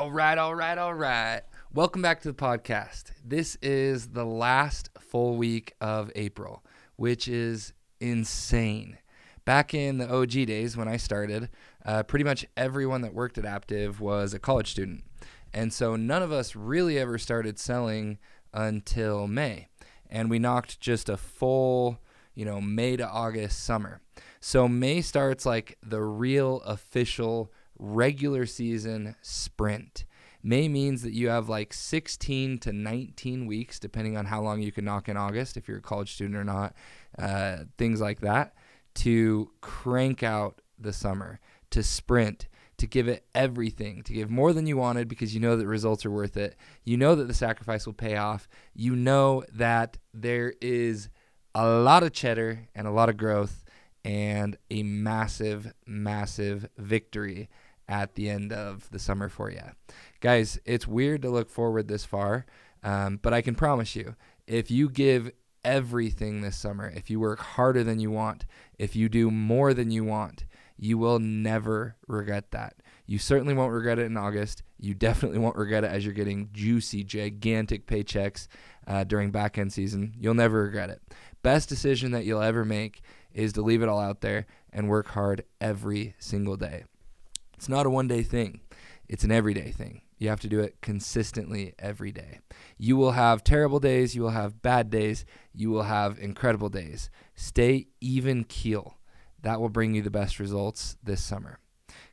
All right. Welcome back to the podcast. This is the last full week of April, which is insane. Back in the OG days when I started, pretty much everyone that worked at Aptive was a college student. And so none of us really ever started selling until May. And we knocked just a full, May to August summer. So May starts like the real official regular season sprint. May means that you have like 16 to 19 weeks, depending on how long you can knock in August, if you're a college student or not, things like that, to crank out the summer, to sprint, to give it everything, to give more than you wanted because you know that results are worth it. You know that the sacrifice will pay off. You know that there is a lot of cheddar and a lot of growth and a massive, massive victory at the end of the summer for you. Guys, it's weird to look forward this far, but I can promise you, if you give everything this summer, if you work harder than you want, if you do more than you want, you will never regret that. You certainly won't regret it in August. You definitely won't regret it as you're getting juicy, gigantic paychecks during back-end season. You'll never regret it. Best decision that you'll ever make is to leave it all out there and work hard every single day. It's not a one-day thing. It's an everyday thing. You have to do it consistently every day. You will have terrible days. You will have bad days. You will have incredible days. Stay even keel. That will bring you the best results this summer.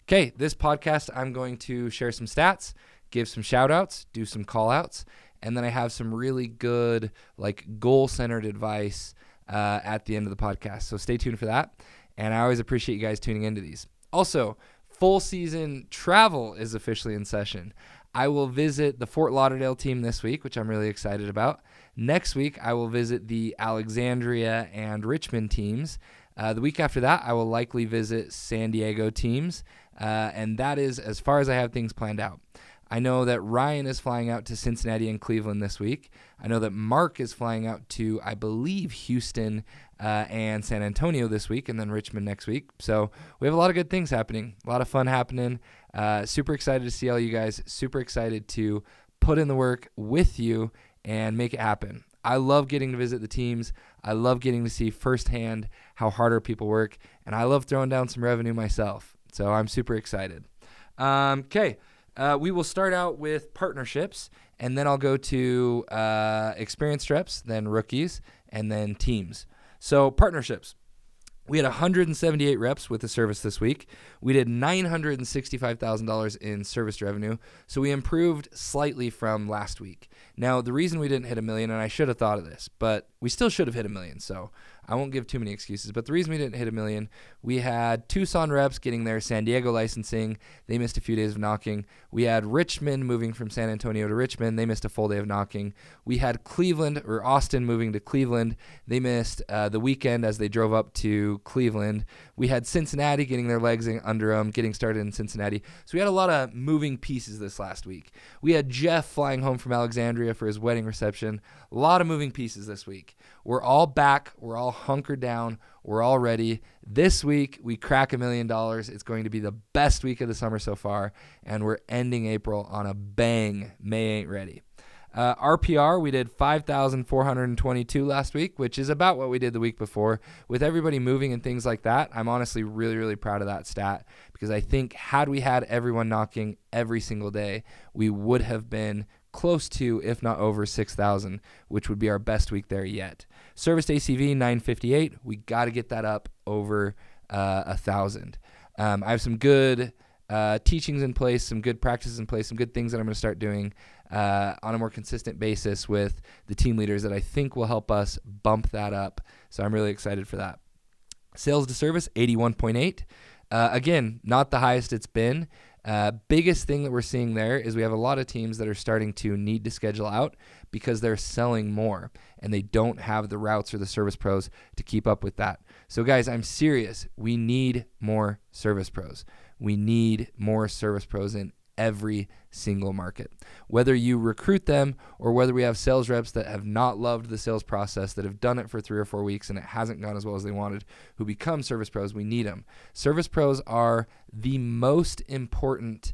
Okay, this podcast, I'm going to share some stats, give some shout-outs, do some call-outs, and then I have some really good, goal-centered advice at the end of the podcast. So stay tuned for that, and I always appreciate you guys tuning into these. Also, full season travel is officially in session. I will visit the Fort Lauderdale team this week, which I'm really excited about. Next week, I will visit the Alexandria and Richmond teams. The week after that, I will likely visit San Diego teams, and that is as far as I have things planned out. I know that Ryan is flying out to Cincinnati and Cleveland this week. I know that Mark is flying out to, I believe, Houston and San Antonio this week, and then Richmond next week. So we have a lot of good things happening, a lot of fun happening. Super excited to see all you guys, super excited to put in the work with you and make it happen. I love getting to visit the teams. I love getting to see firsthand how hard our people work, and I love throwing down some revenue myself. So I'm super excited. Okay. We will start out with partnerships, and then I'll go to experienced reps, then rookies, and then teams. So partnerships. We had 178 reps with the service this week. We did $965,000 in service revenue, so we improved slightly from last week. Now, the reason we didn't hit $1 million, and I should have thought of this, but we still should have hit $1 million, so I won't give too many excuses. But the reason we didn't hit $1 million, we had Tucson reps getting their San Diego licensing. They missed a few days of knocking. We had Richmond moving from San Antonio to Richmond. They missed a full day of knocking. We had Austin moving to Cleveland. They missed the weekend as they drove up to Cleveland. We had Cincinnati getting their legs under them, getting started in Cincinnati. So we had a lot of moving pieces this last week. We had Jeff flying home from Alexandria for his wedding reception. A lot of moving pieces this week. We're all back. We're all hunkered down. We're all ready. This week, we crack $1 million. It's going to be the best week of the summer so far, and we're ending April on a bang. May ain't ready. RPR, we did 5,422 last week, which is about what we did the week before. With everybody moving and things like that, I'm honestly really, really proud of that stat because I think had we had everyone knocking every single day, we would have been close to, if not over 6,000, which would be our best week there yet. Serviced ACV, 958. We got to get that up over 1,000. I have some good teachings in place, some good practices in place, some good things that I'm going to start doing on a more consistent basis with the team leaders that I think will help us bump that up. So I'm really excited for that. Sales to service, 81.8. Again, not the highest it's been. Biggest thing that we're seeing there is we have a lot of teams that are starting to need to schedule out because they're selling more and they don't have the routes or the service pros to keep up with that. So guys, I'm serious. We need more service pros. We need more service pros in every single market. Whether you recruit them or whether we have sales reps that have not loved the sales process, that have done it for 3 or 4 weeks and it hasn't gone as well as they wanted, who become service pros, we need them. Service pros are the most important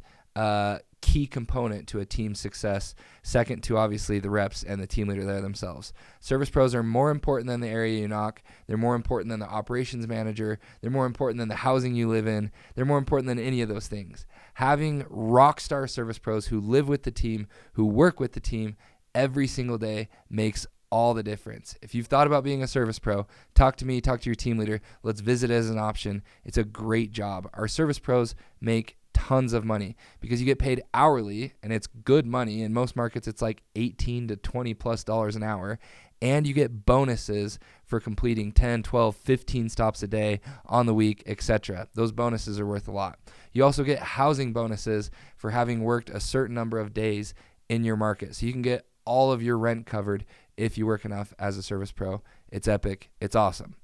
key key component to a team's success, second to obviously the reps and the team leader there themselves. Service pros are more important than the area you knock. They're more important than the operations manager. They're more important than the housing you live in. They're more important than any of those things. Having rock star service pros who live with the team, who work with the team every single day makes all the difference. If you've thought about being a service pro, talk to me, talk to your team leader. Let's visit it as an option. It's a great job. Our service pros make tons of money because you get paid hourly, and it's good money. In most markets, it's like $18 to $20+ an hour, and you get bonuses for completing 10, 12, 15 stops a day on the week, etc. Those bonuses are worth a lot. You also get housing bonuses for having worked a certain number of days in your market. So you can get all of your rent covered if you work enough as a service pro. It's epic. It's awesome.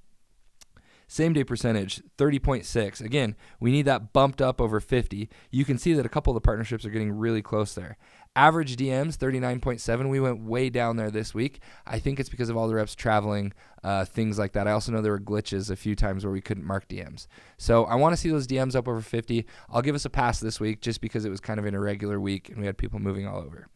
Same day percentage, 30.6. Again, we need that bumped up over 50. You can see that a couple of the partnerships are getting really close there. Average DMs, 39.7. We went way down there this week. I think it's because of all the reps traveling, things like that. I also know there were glitches a few times where we couldn't mark DMs. So I want to see those DMs up over 50. I'll give us a pass this week just because it was kind of an irregular week and we had people moving all over.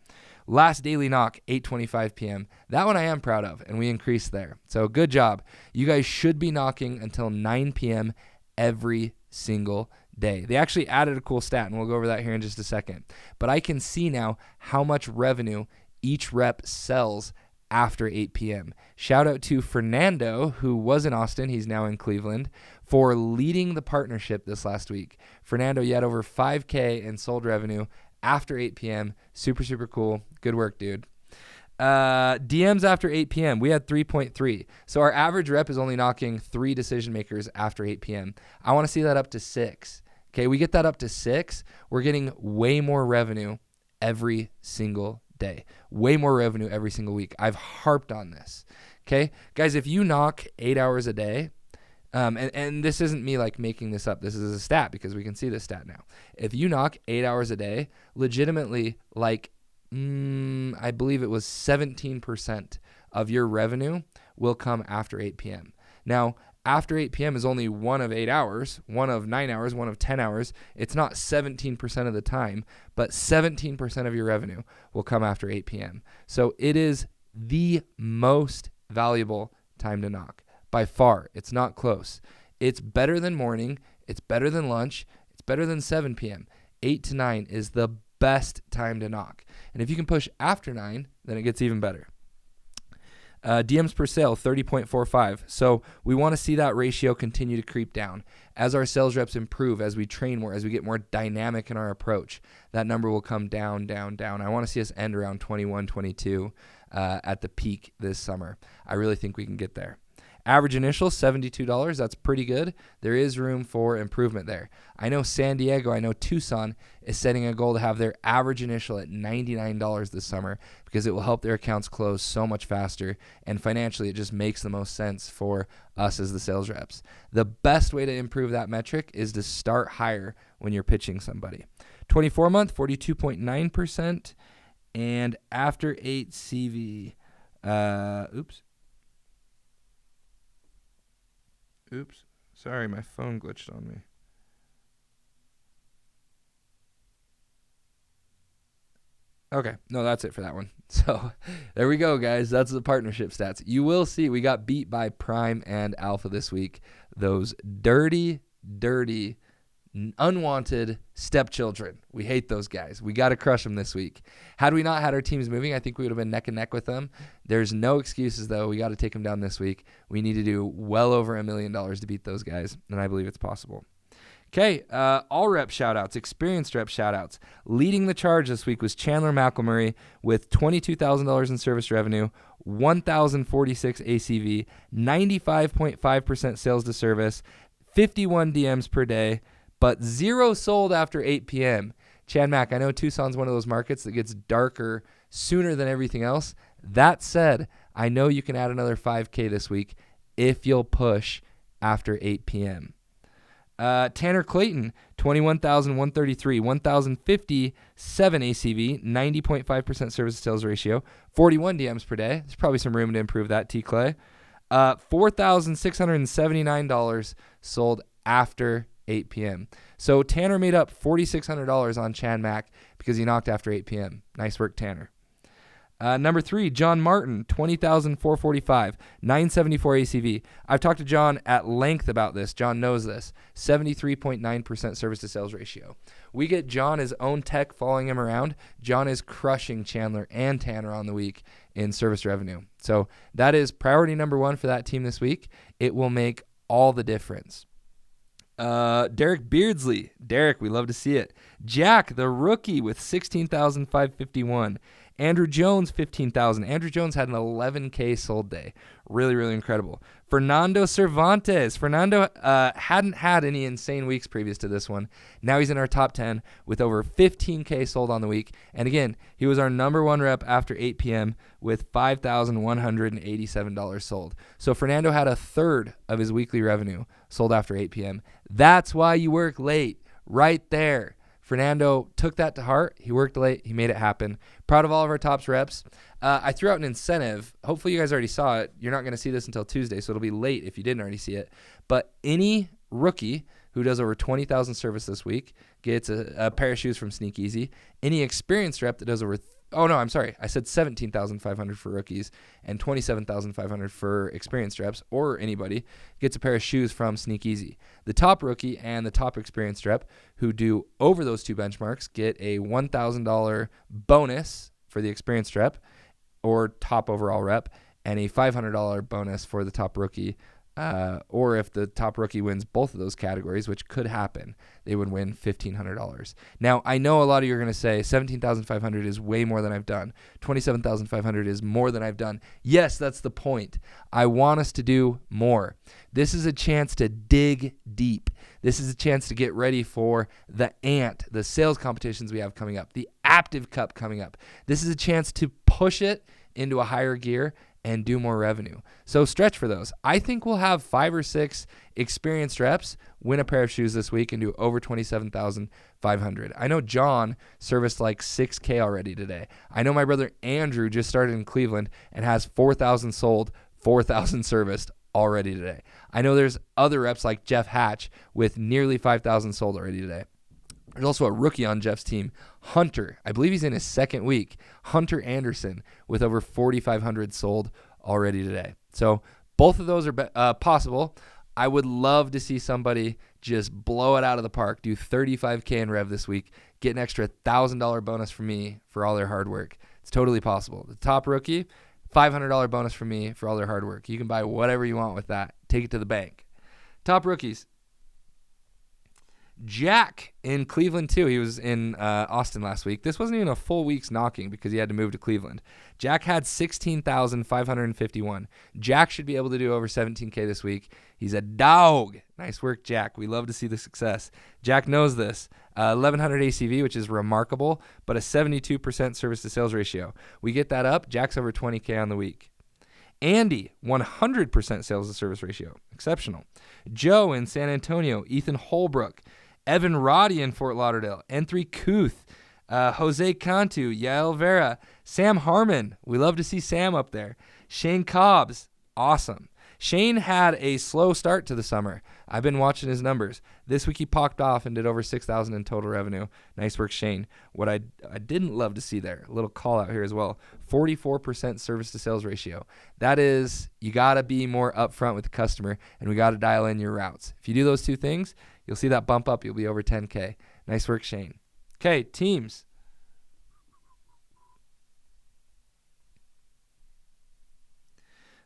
Last daily knock, 8:25 p.m. That one I am proud of, and we increased there. So good job. You guys should be knocking until 9 p.m. every single day. They actually added a cool stat, and we'll go over that here in just a second. But I can see now how much revenue each rep sells after 8 p.m. Shout out to Fernando, who was in Austin. He's now in Cleveland, for leading the partnership this last week. Fernando, you had over $5K in sold revenue after 8 p.m. Super, super cool. Good work, dude. DMs after 8 p.m. We had 3.3. So our average rep is only knocking 3 decision makers after 8 p.m. I want to see that up to 6. Okay, we get that up to 6. We're getting way more revenue every single day. Way more revenue every single week. I've harped on this. Okay, guys, if you knock 8 hours a day, and this isn't me like making this up. This is a stat because we can see this stat now. If you knock 8 hours a day, legitimately, like I believe it was 17% of your revenue will come after 8 p.m. Now, after 8 p.m. is only one of 8 hours, one of 9 hours, one of 10 hours. It's not 17% of the time, but 17% of your revenue will come after 8 p.m. So it is the most valuable time to knock. By far, it's not close. It's better than morning. It's better than lunch. It's better than 7 p.m. 8 to 9 is the best time to knock. And if you can push after 9, then it gets even better. DMs per sale, 30.45. So we want to see that ratio continue to creep down. As our sales reps improve, as we train more, as we get more dynamic in our approach, that number will come down, down, down. I want to see us end around 21, 22 at the peak this summer. I really think we can get there. Average initial, $72. That's pretty good. There is room for improvement there. I know San Diego, I know Tucson is setting a goal to have their average initial at $99 this summer because it will help their accounts close so much faster. And financially, it just makes the most sense for us as the sales reps. The best way to improve that metric is to start higher when you're pitching somebody. 24-month, 42.9%. And after 8 CV, Oops. Sorry, my phone glitched on me. Okay. No, that's it for that one. So there we go, guys. That's the partnership stats. You will see we got beat by Prime and Alpha this week. Those dirty, unwanted stepchildren. We hate those guys. We got to crush them this week. Had we not had our teams moving, I think we would have been neck and neck with them. There's no excuses, though. We got to take them down this week. We need to do well over $1 million to beat those guys, and I believe it's possible. Okay, all rep shout-outs, experienced rep shout-outs. Leading the charge this week was Chandler McElmurray with $22,000 in service revenue, 1,046 ACV, 95.5% sales to service, 51 DMs per day, but 0 sold after 8 p.m. Chad Mack, I know Tucson's one of those markets that gets darker sooner than everything else. That said, I know you can add another 5K this week if you'll push after 8 p.m. Tanner Clayton, 21,133, 1,057 ACV, 90.5% service to sales ratio, 41 DMs per day. There's probably some room to improve that, T. Clay. $4,679 sold after 8 p.m. So Tanner made up $4,600 on Chan Mac because he knocked after 8 p.m. Nice work, Tanner. Number 3, John Martin, 20,445, 974 ACV. I've talked to John at length about this. John knows this. 73.9% service to sales ratio. We get John his own tech following him around. John is crushing Chandler and Tanner on the week in service revenue. So that is priority number 1 for that team this week. It will make all the difference. Derek Beardsley. Derek, we love to see it. Jack, the rookie, with 16,551. Andrew Jones, 15,000. Andrew Jones had an 11K sold day. Really, really incredible. Fernando Cervantes. Fernando hadn't had any insane weeks previous to this one. Now he's in our top 10 with over 15K sold on the week. And again, he was our number 1 rep after 8 p.m. with $5,187 sold. So Fernando had a third of his weekly revenue sold after 8 p.m. That's why you work late, right there. Fernando took that to heart. He worked late. He made it happen. Proud of all of our tops reps. I threw out an incentive. Hopefully you guys already saw it. You're not going to see this until Tuesday, so it'll be late if you didn't already see it. But any rookie who does over 20,000 service this week gets a pair of shoes from Sneak Easy. Any experienced rep that does over I said 17,500 for rookies and 27,500 for experienced reps, or anybody gets a pair of shoes from Sneak Easy. The top rookie and the top experienced rep who do over those 2 benchmarks get a $1,000 bonus for the experienced rep or top overall rep, and a $500 bonus for the top rookie. Or if the top rookie wins both of those categories, which could happen, they would win $1,500. Now, I know a lot of you are going to say 17,500 is way more than I've done. 27,500 is more than I've done. Yes, that's the point. I want us to do more. This is a chance to dig deep. This is a chance to get ready for the the sales competitions we have coming up, the Aptive Cup coming up. This is a chance to push it into a higher gear and do more revenue. So stretch for those. I think we'll have 5 or 6 experienced reps win a pair of shoes this week and do over 27,500. I know John serviced like 6K already today. I know my brother Andrew just started in Cleveland and has 4,000 sold, 4,000 serviced already today. I know there's other reps like Jeff Hatch with nearly 5,000 sold already today. There's also a rookie on Jeff's team, Hunter. I believe he's in his 2nd week. Hunter Anderson with over 4,500 sold already today. So both of those are possible. I would love to see somebody just blow it out of the park, do 35K in rev this week, get an extra $1,000 bonus from me for all their hard work. It's totally possible. The top rookie, $500 bonus from me for all their hard work. You can buy whatever you want with that. Take it to the bank. Top rookies. Jack in Cleveland too. He was in Austin last week. This wasn't even a full week's knocking because he had to move to Cleveland. Jack had 16,551. Jack should be able to do over 17K this week. He's a dog. Nice work, Jack. We love to see the success. Jack knows this. 1,100 ACV, which is remarkable, but a 72% service to sales ratio. We get that up. Jack's over 20K on the week. Andy, 100% sales to service ratio. Exceptional. Joe in San Antonio. Ethan Holbrook. Evan Roddy in Fort Lauderdale. N3 Kuth. Jose Cantu. Yael Vera. Sam Harmon. We love to see Sam up there. Shane Cobbs. Awesome. Shane had a slow start to the summer. I've been watching his numbers. This week he popped off and did over 6,000 in total revenue. Nice work, Shane. What I didn't love to see there, a little call out here as well, 44% service to sales ratio. That is, you got to be more upfront with the customer, and we got to dial in your routes. If you do those 2 things, you'll see that bump up. You'll be over 10K. Nice work, Shane. Okay, teams.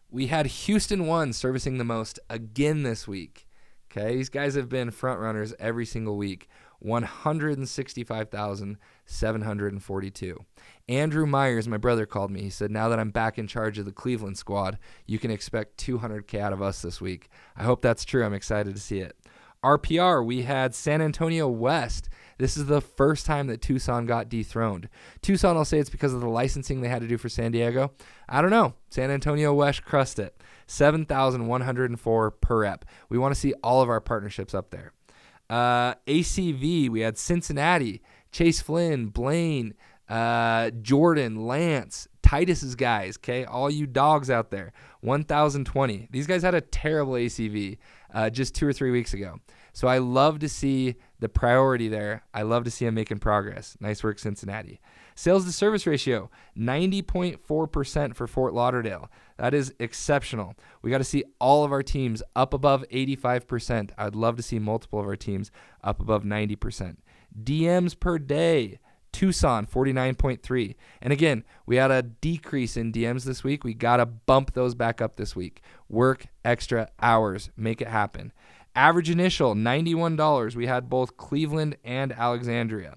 We had Houston 1 servicing the most again this week. Okay, these guys have been front runners every single week. 165,742. Andrew Myers, my brother, called me. He said, now that I'm back in charge of the Cleveland squad, you can expect 200K out of us this week. I hope that's true. I'm excited to see it. RPR, we had San Antonio West. This is the first time that Tucson got dethroned. Tucson, I'll say it's because of the licensing they had to do for San Diego. I don't know. San Antonio West crushed it. 7,104 per rep. We want to see all of our partnerships up there. ACV, we had Cincinnati, Chase Flynn, Blaine, Jordan, Lance, Titus's guys, okay? All you dogs out there, 1,020. These guys had a terrible ACV just 2 or 3 weeks ago. So I love to see the priority there. I love to see them making progress. Nice work, Cincinnati. Sales to service ratio, 90.4% for Fort Lauderdale. That is exceptional. We got to see all of our teams up above 85%. I'd love to see multiple of our teams up above 90%. DMs per day, Tucson, 49.3. And again, we had a decrease in DMs this week. We got to bump those back up this week. Work extra hours. Make it happen. Average initial, $91. We had both Cleveland and Alexandria.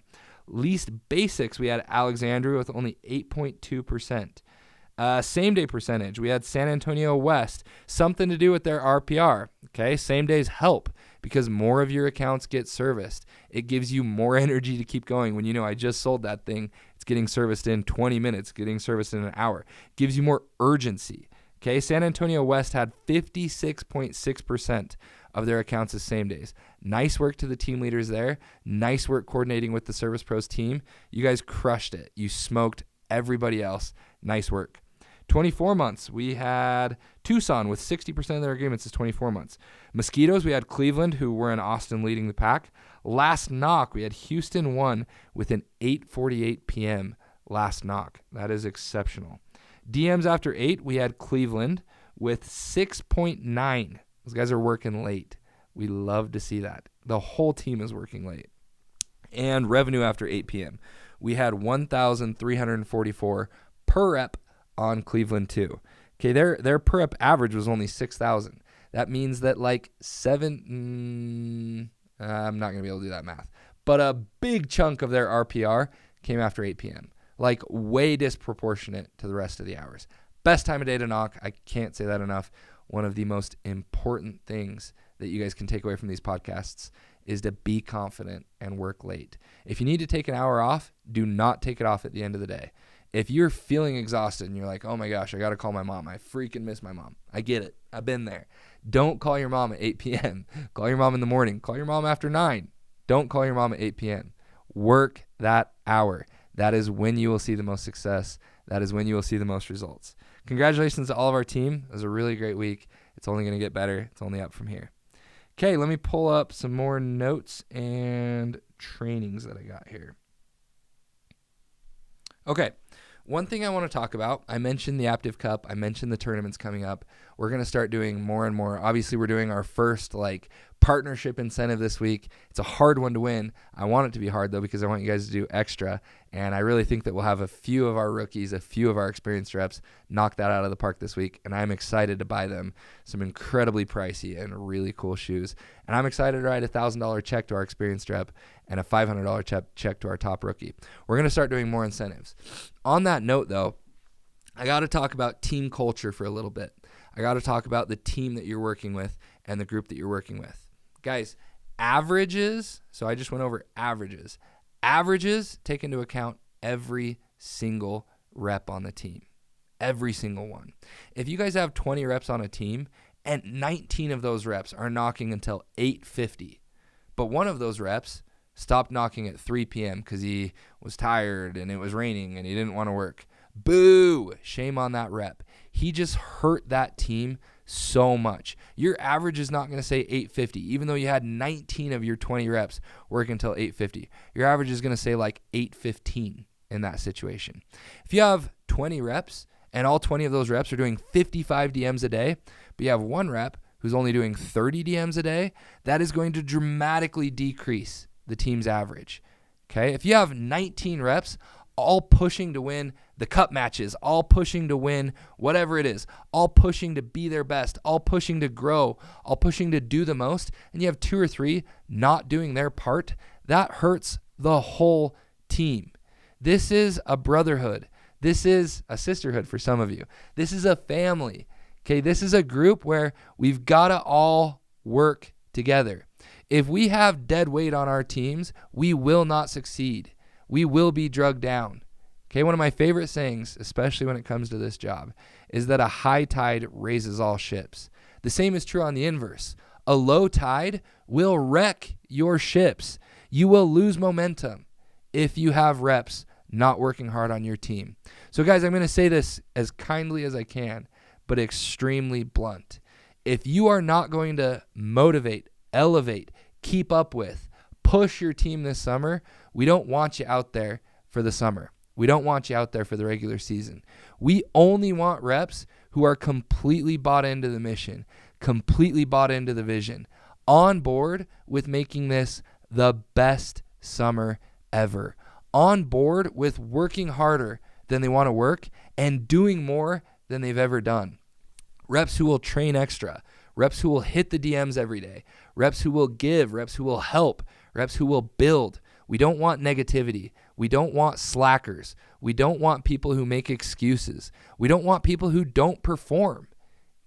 Least basics, we had Alexandria with only 8.2%. Same day percentage, we had San Antonio West. Something to do with their RPR. Okay, same days help because more of your accounts get serviced. It gives you more energy to keep going when you know I just sold that thing. It's getting serviced in 20 minutes, getting serviced in an hour. It gives you more urgency. Okay, San Antonio West had 56.6% of their accounts as same days. Nice work to the team leaders there. Nice work coordinating with the Service Pros team. You guys crushed it. You smoked everybody else. Nice work. 24 months, we had Tucson with 60% of their agreements is 24 months. Mosquitoes, we had Cleveland, who were in Austin leading the pack. Last knock, we had Houston 1 with an 8:48 p.m. last knock. That is exceptional. DMs after 8, we had Cleveland with 6.9. Those guys are working late. We love to see that. The whole team is working late. And revenue after 8 p.m. We had 1,344 per rep on Cleveland too. Okay, their per rep average was only 6,000. That means that like I'm not going to be able to do that math. But a big chunk of their RPR came after 8 p.m. Like way disproportionate to the rest of the hours. Best time of day to knock. I can't say that enough. One of the most important things that you guys can take away from these podcasts is to be confident and work late. If you need to take an hour off, do not take it off at the end of the day. If you're feeling exhausted and you're like, oh my gosh, I got to call my mom. I freaking miss my mom. I get it. I've been there. Don't call your mom at 8 p.m. Call your mom in the morning. Call your mom after 9. Don't call your mom at 8 p.m. Work that hour. That is when you will see the most success. That is when you will see the most results. Congratulations to all of our team. It was a really great week. It's only going to get better. It's only up from here. Okay, let me pull up some more notes and trainings that I got here. Okay, one thing I want to talk about, I mentioned the Aptive Cup. I mentioned the tournaments coming up. We're going to start doing more and more. Obviously, we're doing our first partnership incentive this week. It's a hard one to win. I want it to be hard, though, because I want you guys to do extra. And I really think that we'll have a few of our rookies, a few of our experienced reps knock that out of the park this week. And I'm excited to buy them some incredibly pricey and really cool shoes. And I'm excited to write a $1,000 check to our experienced rep and a $500 check to our top rookie. We're going to start doing more incentives. On that note, though, I got to talk about team culture for a little bit. I got to talk about the team that you're working with and the group that you're working with. Guys, averages, so I just went over averages. Averages take into account every single rep on the team. Every single one. If you guys have 20 reps on a team and 19 of those reps are knocking until 8:50, but one of those reps stopped knocking at 3 p.m. because he was tired and it was raining and he didn't want to work. Boo! Shame on that rep. He just hurt that team so much. Your average is not going to say 8:50, even though you had 19 of your 20 reps work until 8:50. Your average is going to say like 8:15 in that situation. If you have 20 reps and all 20 of those reps are doing 55 DMs a day, but you have one rep who's only doing 30 DMs a day, that is going to dramatically decrease the team's average. Okay? If you have 19 reps, all pushing to win the cup matches, all pushing to win whatever it is, all pushing to be their best, all pushing to grow, all pushing to do the most, and you have 2 or 3 not doing their part, that hurts the whole team. This is a brotherhood. This is a sisterhood for some of you. This is a family. Okay, this is a group where we've got to all work together. If we have dead weight on our teams, we will not succeed. We will be drugged down. Okay, one of my favorite sayings, especially when it comes to this job, is that a high tide raises all ships. The same is true on the inverse. A low tide will wreck your ships. You will lose momentum if you have reps not working hard on your team. So guys, I'm going to say this as kindly as I can, but extremely blunt. If you are not going to motivate, elevate, keep up with, push your team this summer. We don't want you out there for the summer. We don't want you out there for the regular season. We only want reps who are completely bought into the mission, completely bought into the vision, on board with making this the best summer ever, on board with working harder than they want to work and doing more than they've ever done. Reps who will train extra, reps who will hit the DMs every day, reps who will give, reps who will help, reps who will build. We don't want negativity. We don't want slackers. We don't want people who make excuses. We don't want people who don't perform,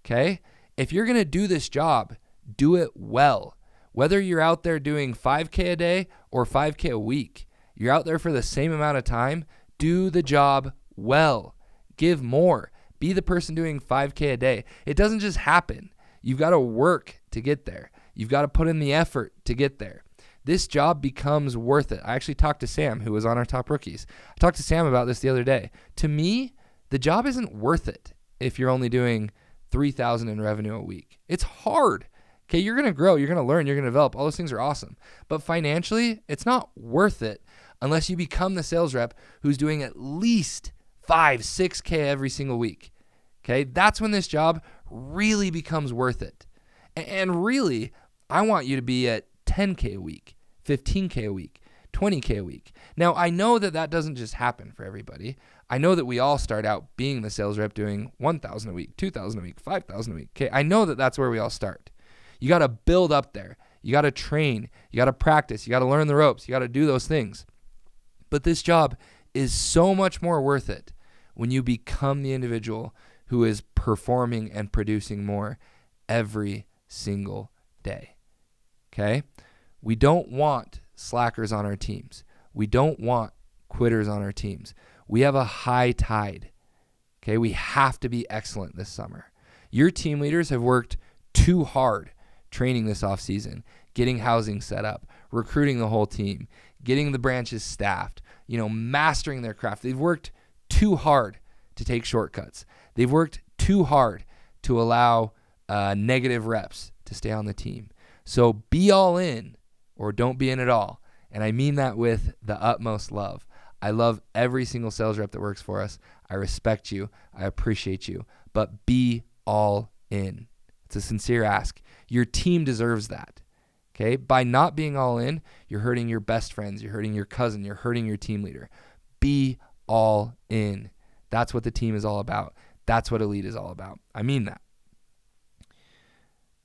okay? If you're going to do this job, do it well. Whether you're out there doing 5K a day or 5K a week, you're out there for the same amount of time, do the job well. Give more. Be the person doing 5K a day. It doesn't just happen. You've got to work to get there. You've got to put in the effort to get there. This job becomes worth it. I actually talked to Sam, who was on our top rookies. I talked to Sam about this the other day. To me, the job isn't worth it if you're only doing $3,000 in revenue a week. It's hard. Okay, you're going to grow, you're going to learn, you're going to develop. All those things are awesome. But financially, it's not worth it unless you become the sales rep who's doing at least 5, 6K every single week. Okay, that's when this job really becomes worth it. And really, I want you to be at 10K a week, 15K a week, 20K a week. Now, I know that that doesn't just happen for everybody. I know that we all start out being the sales rep doing 1,000 a week, 2,000 a week, 5,000 a week. Okay, I know that that's where we all start. You got to build up there. You got to train. You got to practice. You got to learn the ropes. You got to do those things. But this job is so much more worth it when you become the individual who is performing and producing more every single day. Okay? We don't want slackers on our teams. We don't want quitters on our teams. We have a high tide. Okay? We have to be excellent this summer. Your team leaders have worked too hard training this off season, getting housing set up, recruiting the whole team, getting the branches staffed, mastering their craft. They've worked too hard to take shortcuts. They've worked too hard to allow negative reps to stay on the team. So be all in or don't be in at all. And I mean that with the utmost love. I love every single sales rep that works for us. I respect you. I appreciate you. But be all in. It's a sincere ask. Your team deserves that. Okay? By not being all in, you're hurting your best friends. You're hurting your cousin. You're hurting your team leader. Be all in. That's what the team is all about. That's what Elite is all about. I mean that.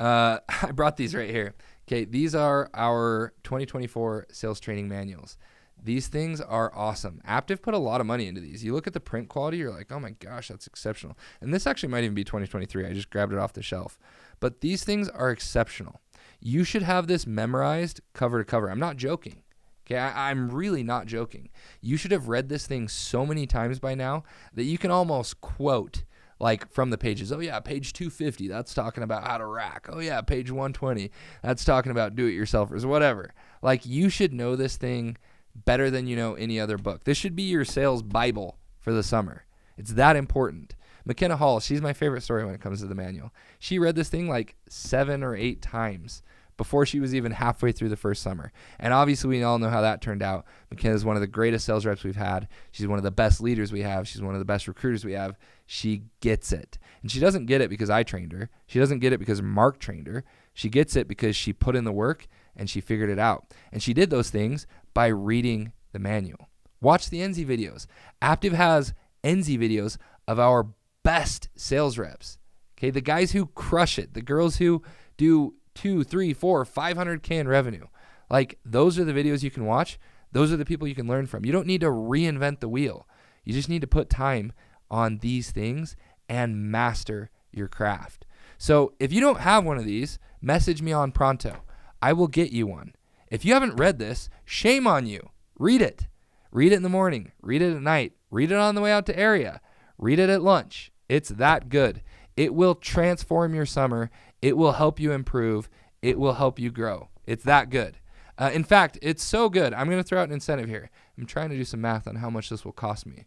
I brought these right here. Okay, these are our 2024 sales training manuals. These things are awesome. Aptiv put a lot of money into these. You look at the print quality, you're like, oh my gosh, that's exceptional. And this actually might even be 2023. I just grabbed it off the shelf. But these things are exceptional. You should have this memorized cover to cover. I'm not joking. Okay, I'm really not joking. You should have read this thing so many times by now that you can almost quote like from the pages. Oh yeah, page 250, that's talking about how to rack. Oh yeah, page 120, that's talking about do-it-yourselfers, whatever. Like you should know this thing better than you know any other book. This should be your sales Bible for the summer. It's that important. McKenna Hall, she's my favorite story when it comes to the manual. She read this thing like 7 or 8 times before she was even halfway through the first summer. And obviously we all know how that turned out. McKenna is one of the greatest sales reps we've had. She's one of the best leaders we have. She's one of the best recruiters we have. She gets it. And she doesn't get it because I trained her. She doesn't get it because Mark trained her. She gets it because she put in the work and she figured it out. And she did those things by reading the manual. Watch the NZ videos. Aptiv has NZ videos of our best sales reps. Okay, the guys who crush it, the girls who do 2, 3, 4, 500K in revenue. Like those are the videos you can watch. Those are the people you can learn from. You don't need to reinvent the wheel. You just need to put time on these things and master your craft. So if you don't have one of these, message me on Pronto. I will get you one. If you haven't read this, shame on you. Read it. Read it in the morning. Read it at night. Read it on the way out to area. Read it at lunch. It's that good. It will transform your summer. It will help you improve. It will help you grow. It's that good. In fact, it's so good. I'm going to throw out an incentive here. I'm trying to do some math on how much this will cost me.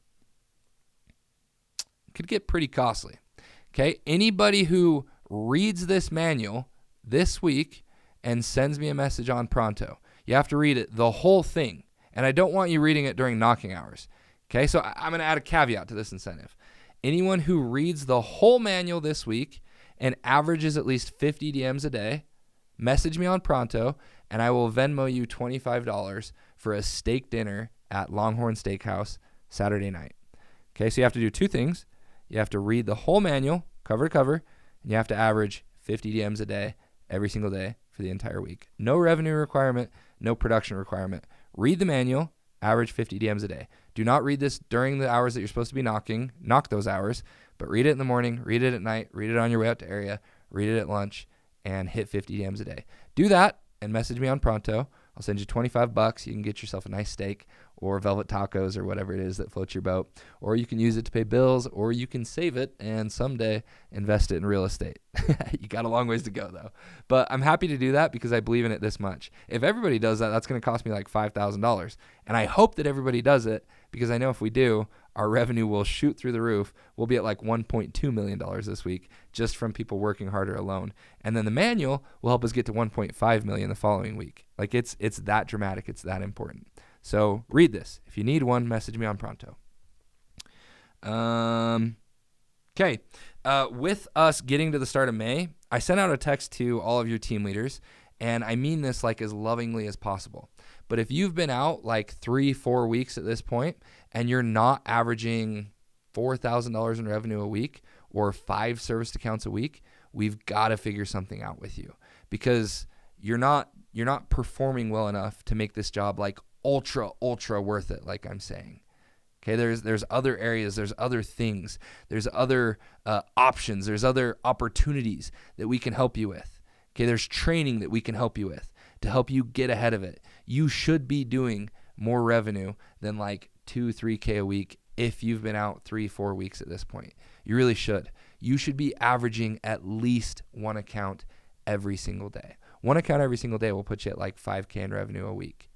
It could get pretty costly. Okay, anybody who reads this manual this week and sends me a message on Pronto. You have to read it, the whole thing. And I don't want you reading it during knocking hours. Okay, so I'm going to add a caveat to this incentive. Anyone who reads the whole manual this week and averages at least 50 DMs a day, message me on Pronto, and I will Venmo you $25 for a steak dinner at Longhorn Steakhouse Saturday night. Okay, so you have to do two things. You have to read the whole manual, cover to cover, and you have to average 50 DMs a day, every single day for the entire week. No revenue requirement, no production requirement. Read the manual, average 50 DMs a day. Do not read this during the hours that you're supposed to be knocking. Knock those hours, but read it in the morning, read it at night, read it on your way out to area, read it at lunch, and hit 50 DMs a day. Do that and message me on Pronto. I'll send you $25. You can get yourself a nice steak or velvet tacos or whatever it is that floats your boat. Or you can use it to pay bills, or you can save it and someday invest it in real estate. You got a long ways to go, though. But I'm happy to do that because I believe in it this much. If everybody does that, that's going to cost me like $5,000. And I hope that everybody does it because I know if we do, our revenue will shoot through the roof. We'll be at like $1.2 million this week just from people working harder alone. And then the manual will help us get to $1.5 million the following week. Like it's that dramatic. It's that important. So read this. If you need one, message me on Pronto. Okay. With us getting to the start of May, I sent out a text to all of your team leaders, and I mean this like as lovingly as possible. But if you've been out like 3-4 weeks at this point and you're not averaging $4,000 in revenue a week or 5 serviced accounts a week, we've got to figure something out with you because you're not performing well enough to make this job like ultra worth it, like I'm saying. Okay, there's other areas, there's other things, there's other options, there's other opportunities that we can help you with. Okay, there's training that we can help you with to help you get ahead of it. You should be doing more revenue than like 2-3K a week if you've been out 3-4 weeks at this point. You really should. You should be averaging at least one account every single day. One account every single day will put you at like 5K in revenue a week.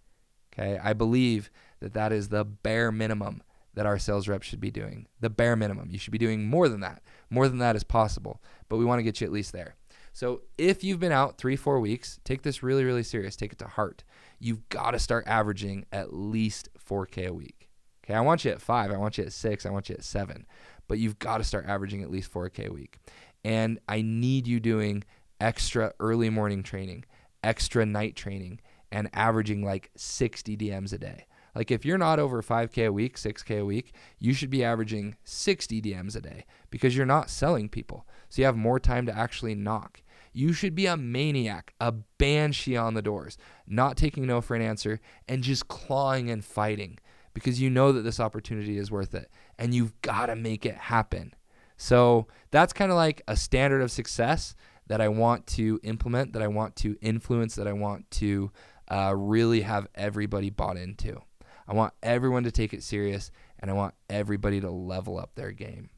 Okay, I believe that is the bare minimum that our sales reps should be doing. The bare minimum. You should be doing more than that. More than that is possible, but we want to get you at least there. So if you've been out 3-4 weeks, take this really, really serious. Take it to heart. You've got to start averaging at least 4K a week. Okay, I want you at 5. I want you at 6. I want you at 7. But you've got to start averaging at least 4K a week. And I need you doing extra early morning training, extra night training, and averaging like 60 DMs a day. Like if you're not over 5K a week, 6K a week, you should be averaging 60 DMs a day because you're not selling people. So you have more time to actually knock. You should be a maniac, a banshee on the doors, not taking no for an answer and just clawing and fighting because you know that this opportunity is worth it and you've got to make it happen. So that's kind of like a standard of success that I want to implement, that I want to influence, that I want to really have everybody bought into. I want everyone to take it serious, and I want everybody to level up their game.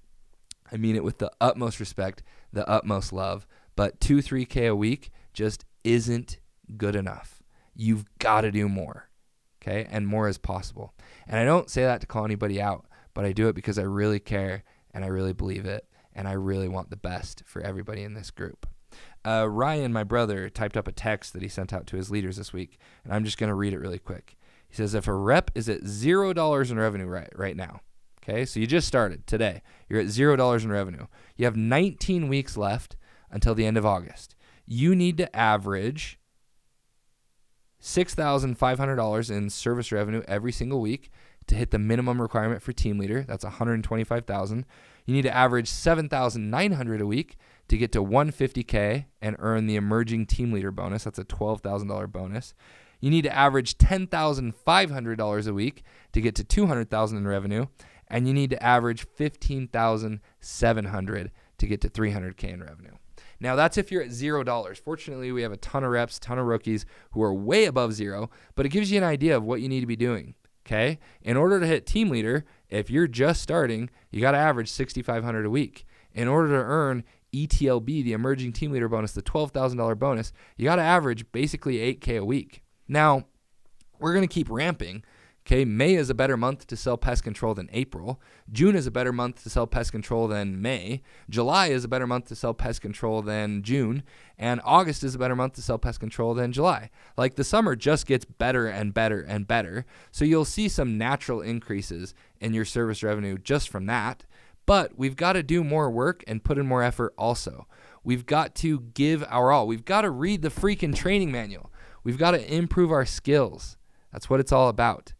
I mean it with the utmost respect, the utmost love, but 2-3K a week just isn't good enough. You've got to do more, okay? And more is possible. And I don't say that to call anybody out, but I do it because I really care, and I really believe it, and I really want the best for everybody in this group. Ryan, my brother, typed up a text that he sent out to his leaders this week, and I'm just going to read it really quick. He says, if a rep is at $0 in revenue right now, okay, so you just started today, you're at $0 in revenue. You have 19 weeks left until the end of August. You need to average $6,500 in service revenue every single week to hit the minimum requirement for team leader. That's $125,000. You need to average $7,900 a week to get to $150K and earn the emerging team leader bonus. That's a $12,000 bonus. You need to average $10,500 a week to get to $200,000 in revenue, and you need to average $15,700 to get to $300K in revenue. Now, that's if you're at $0. Fortunately, we have a ton of reps, ton of rookies who are way above zero, but it gives you an idea of what you need to be doing, okay? In order to hit team leader, if you're just starting, you got to average $6,500 a week. In order to earn ETLB, the emerging team leader bonus, the $12,000 bonus, you got to average basically $8K a week. Now, we're going to keep ramping, Okay, May is a better month to sell pest control than April. June is a better month to sell pest control than May. July is a better month to sell pest control than June. And August is a better month to sell pest control than July. Like, the summer just gets better and better and better. So you'll see some natural increases in your service revenue just from that. But we've got to do more work and put in more effort also. We've got to give our all. We've got to read the freaking training manual. We've got to improve our skills. That's what it's all about.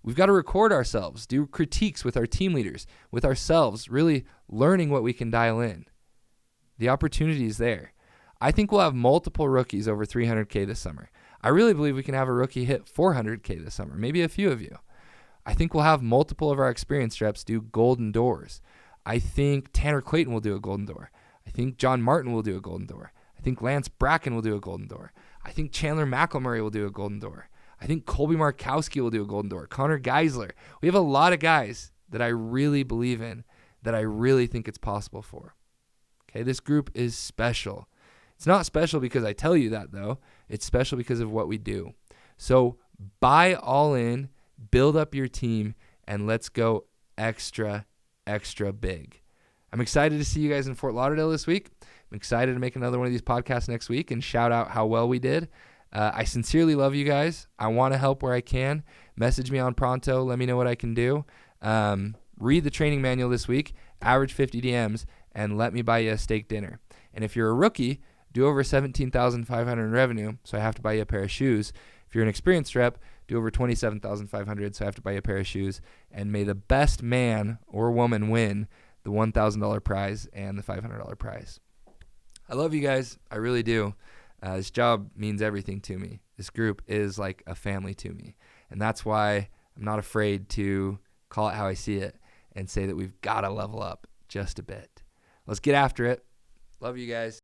We've got to record ourselves, do critiques with our team leaders, with ourselves, really learning what we can dial in. The opportunity is there. I think we'll have multiple rookies over 300K this summer. I really believe we can have a rookie hit 400K this summer, maybe a few of you. I think we'll have multiple of our experienced reps do golden doors. I think Tanner Clayton will do a golden door. I think John Martin will do a golden door. I think Lance Bracken will do a golden door. I think Chandler McElmurray will do a golden door. I think Colby Markowski will do a golden door. Connor Geisler. We have a lot of guys that I really believe in, that I really think it's possible for. Okay, this group is special. It's not special because I tell you that, though. It's special because of what we do. So buy all in, build up your team, and let's go extra, extra big. I'm excited to see you guys in Fort Lauderdale this week. I'm excited to make another one of these podcasts next week and shout out how well we did. I sincerely love you guys. I want to help where I can. Message me on Pronto. Let me know what I can do. Read the training manual this week, average 50 DMs, and let me buy you a steak dinner. And if you're a rookie, do over $17,500 in revenue, so I have to buy you a pair of shoes. If you're an experienced rep, do over $27,500, so I have to buy you a pair of shoes. And may the best man or woman win the $1,000 prize and the $500 prize. I love you guys. I really do. This job means everything to me. This group is like a family to me. And that's why I'm not afraid to call it how I see it and say that we've got to level up just a bit. Let's get after it. Love you guys.